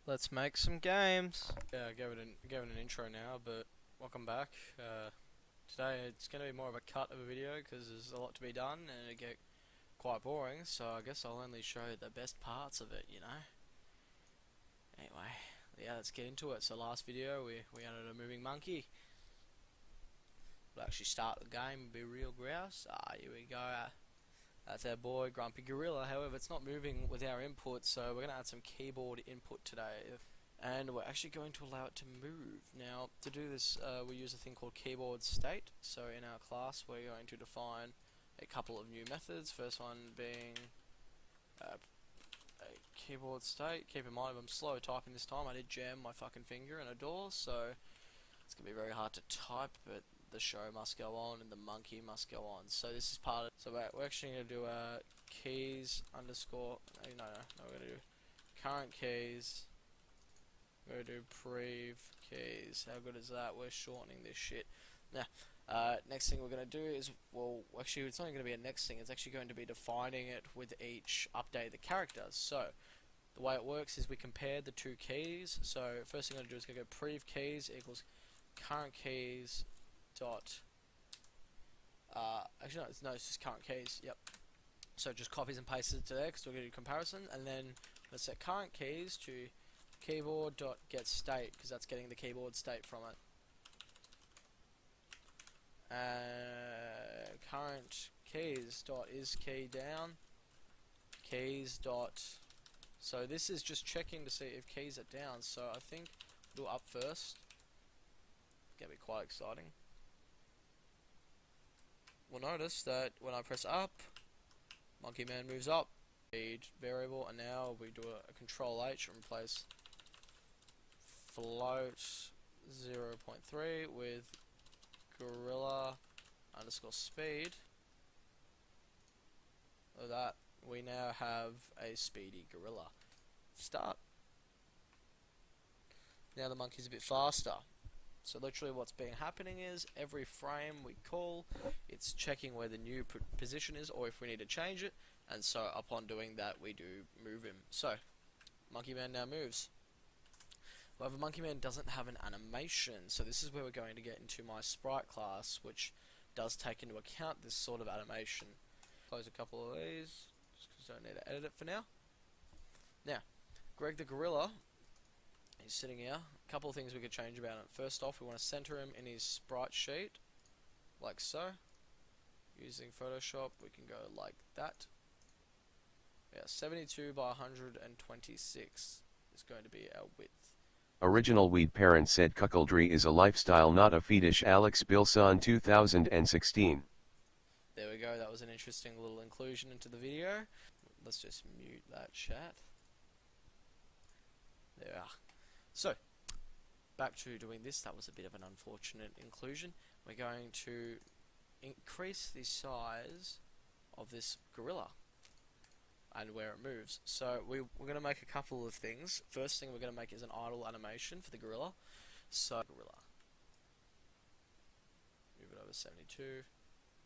Let's make some games. Yeah, I gave it an intro now, but welcome back. Today it's going to be more of a cut of a video because there's a lot to be done and it get quite boring. So I guess I'll only show the best parts of it. Anyway, yeah, let's get into it. So last video we added a moving monkey. We'll actually start the game and be real grouse. Here we go. That's our boy Grumpy Gorilla. However, it's not moving with our input, so we're going to add some keyboard input today. And we're actually going to allow it to move. Now, to do this, we use a thing called keyboard state. So in our class, we're going to define a couple of new methods. First one being a keyboard state. Keep in mind, if I'm slow typing this time, I did jam my fucking finger in a door, so it's going to be very hard to type, but the show must go on and the monkey must go on. So this is part of, so we're actually going to do keys underscore, no, we're going to do current keys, we're going to do prev keys. How good is that? We're shortening this shit. Now, next thing we're going to do is, well, actually it's not going to be a next thing, it's actually going to be defining it with each update the characters. So the way it works is we compare the two keys. So first thing I'm going to do is going to go prev keys equals current keys dot actually no, it's just current keys. Yep. So just copies and pastes it to there because we're going to do comparison, and then let's set current keys to keyboard dot get state because that's getting the keyboard state from it. Current keys dot is key down keys dot. So this is just checking to see if keys are down. So I think we'll do up first. It's gonna be quite exciting. We'll notice that when I press up, Monkey Man moves up. Speed variable, and now we do a Control H and replace float 0.3 with gorilla underscore speed. With that, we now have a speedy gorilla. Start. Now the monkey's a bit faster. So literally what's been happening is every frame we call, it's checking where the new position is or if we need to change it, and so upon doing that we do move him. So Monkey Man now moves. However, Monkey Man doesn't have an animation, so this is where we're going to get into my sprite class, which does take into account this sort of animation. Close a couple of these, just because I don't need to edit it for now. Now, Greg the Gorilla, he's sitting here. A couple of things we could change about it. First off, we want to center him in his sprite sheet, like so. Using Photoshop, we can go like that. Yeah, 72 by 126 is going to be our width. Original Weed Parent said cuckoldry is a lifestyle, not a fetish. Alex Bilson 2016. There we go, that was an interesting little inclusion into the video. Let's just mute that chat. There we are. So, back to doing this. That was a bit of an unfortunate inclusion. We're going to increase the size of this gorilla and where it moves. So we're going to make a couple of things. First thing we're going to make is an idle animation for the gorilla. So gorilla. Move it over 72.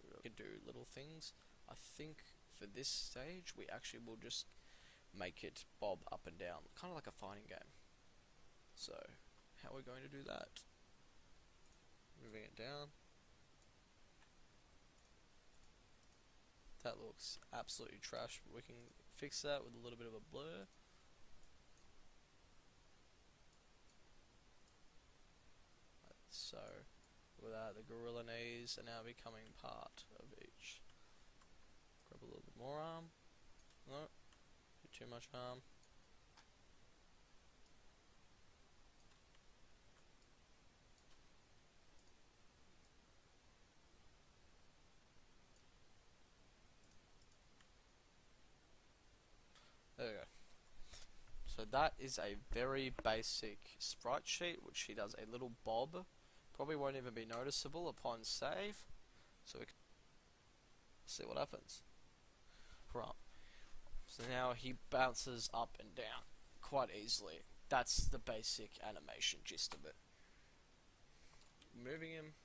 We can do little things. I think for this stage we actually will just make it bob up and down, kind of like a fighting game. So how are we going to do that? Moving it down. That looks absolutely trash, but we can fix that with a little bit of a blur. So, with that, the gorilla knees are now becoming part of each. Grab a little bit more arm. No, too much arm. There we go. So that is a very basic sprite sheet, which he does a little bob. Probably won't even be noticeable upon save. So we can see what happens. Right. So now he bounces up and down quite easily. That's the basic animation gist of it. Moving him.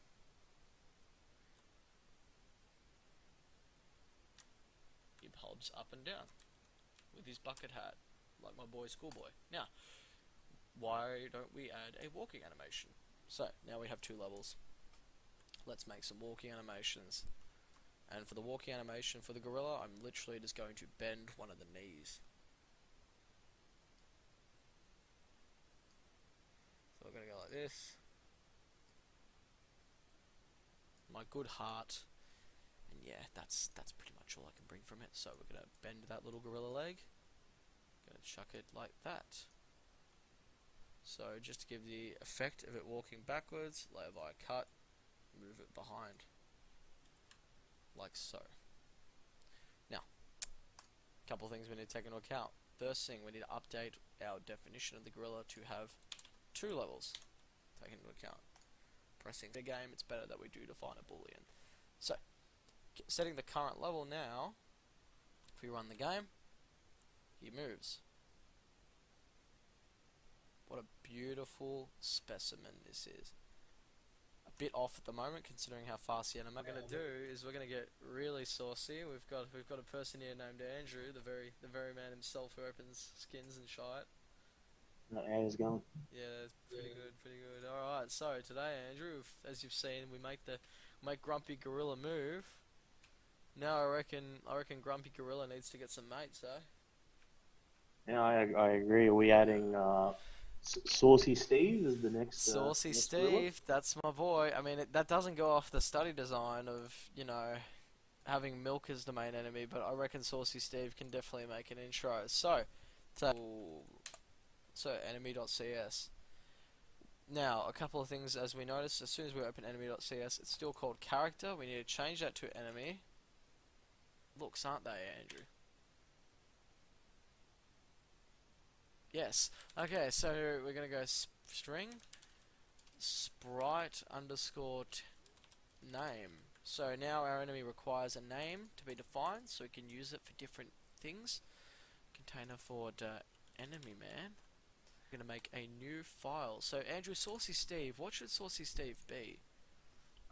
He bobs up and down with his bucket hat, like my boy Schoolboy. Now, why don't we add a walking animation? So, now we have 2 levels. Let's make some walking animations. And for the walking animation for the gorilla, I'm literally just going to bend one of the knees. So we're going to go like this. My good heart. And yeah, that's pretty much all I can bring from it. So we're going to bend that little gorilla leg. Going to chuck it like that. So just to give the effect of it walking backwards, layer by cut, move it behind. Like so. Now, a couple of things we need to take into account. First thing, we need to update our definition of the gorilla to have 2 levels taken into account. Pressing the game, it's better that we do define a boolean. So, setting the current level now, if we run the game, he moves. What a beautiful specimen this is. A bit off at the moment, considering how fast the anime. What we're gonna do is we're gonna get really saucy. We've got a person here named Andrew, the very man himself who opens skins and shite. How's it going? Yeah, pretty good. All right, so today, Andrew, as you've seen, we make Grumpy Gorilla move. Now I reckon Grumpy Gorilla needs to get some mates, eh? Yeah, I agree. Are we adding Saucy Steve as the next? Saucy next Steve, gorilla? that's my boy. I mean, that doesn't go off the study design of, you know, having Milk as the main enemy, but I reckon Saucy Steve can definitely make an intro. So enemy.cs. Now, a couple of things as we noticed, as soon as we open enemy.cs, it's still called character. We need to change that to enemy. Looks, aren't they, Andrew? Yes. Okay, so we're going to go string sprite underscore name. So now our enemy requires a name to be defined, so we can use it for different things. Container for enemy man. We're going to make a new file. So Andrew, Saucy Steve, what should Saucy Steve be?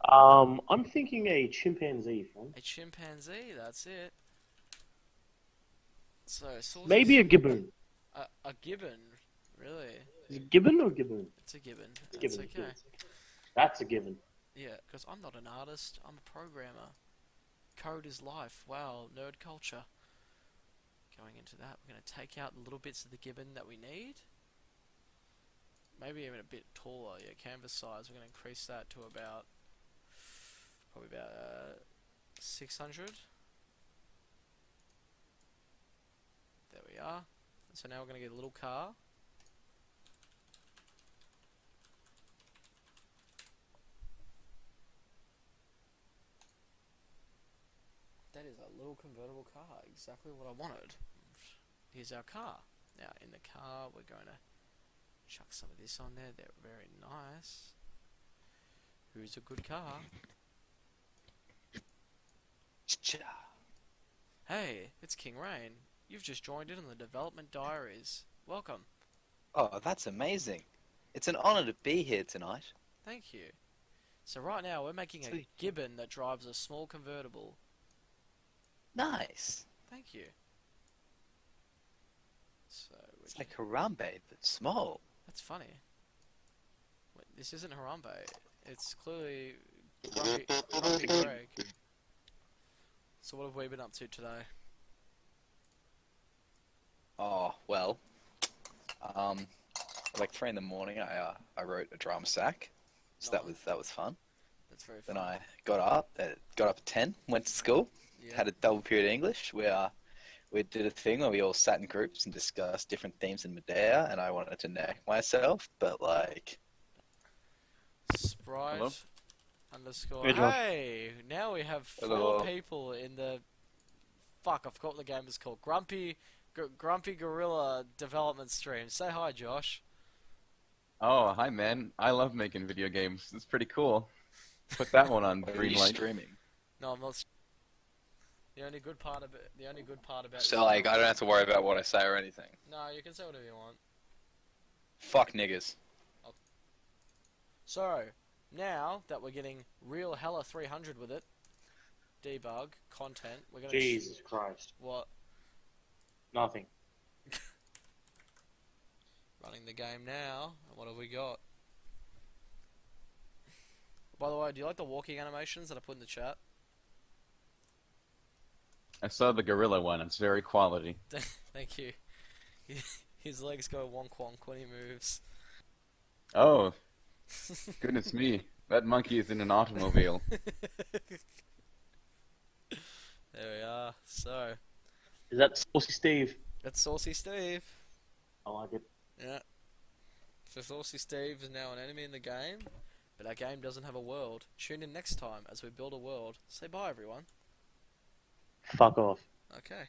I'm thinking a chimpanzee, friend. A chimpanzee, that's it. So Saucy Maybe a gibbon. A gibbon, really? Is it gibbon or gibbon? It's a gibbon. It's That's gibbon. okay. That's a gibbon. Yeah, because I'm not an artist, I'm a programmer. Code is life. Wow, nerd culture. Going into that, we're going to take out the little bits of the gibbon that we need. Maybe even a bit taller. Yeah, canvas size. We're going to increase that to probably about 600. There we are. So now we're going to get a little car. That is a little convertible car, exactly what I wanted. Here's our car. Now in the car we're going to chuck some of this on there. They're very nice. Who's a good car? Hey, it's King Rain. You've just joined in on the Development Diaries. Welcome. Oh, that's amazing. It's an honor to be here tonight. Thank you. So right now we're making a Sweet. gibbon that drives a small convertible. Nice. Thank you. So It's like Harambe, but small. that's funny. Wait, this isn't Harambe. It's clearly Grumpy Greg. So what have we been up to today? Oh, well. Like 3 in the morning, I wrote a drama stack. So Nice. that was fun. That's very fun. Then I got up at 10, went to school, Yeah. had a double period English where we did a thing where we all sat in groups and discussed different themes in Medea, and I wanted to neck myself, but like, Sprite Hello? underscore. Hey, Josh. Hey, now we have 4 Hello. people in the. Fuck, I forgot what the game is called. Grumpy Gorilla development stream. Say hi, Josh. Oh, hi man. I love making video games. It's pretty cool. Put that one on are you Greenlight. streaming? No, I'm not. The only good part about. So like, I don't have to worry about what I say or anything. No, you can say whatever you want. Fuck niggers. So, now that we're getting real hella 300 with it, debug, content, we're gonna. Jesus Christ. What? Nothing. Running the game now. What have we got? By the way, do you like the walking animations that I put in the chat? I saw the gorilla one. It's very quality. Thank you. His legs go wonk wonk when he moves. Oh, goodness me. That monkey is in an automobile. There we are. So, Is that Saucy Steve? that's Saucy Steve. I like it. Yeah. So Saucy Steve is now an enemy in the game, but our game doesn't have a world. Tune in next time as we build a world. Say bye, everyone. Fuck off. Okay.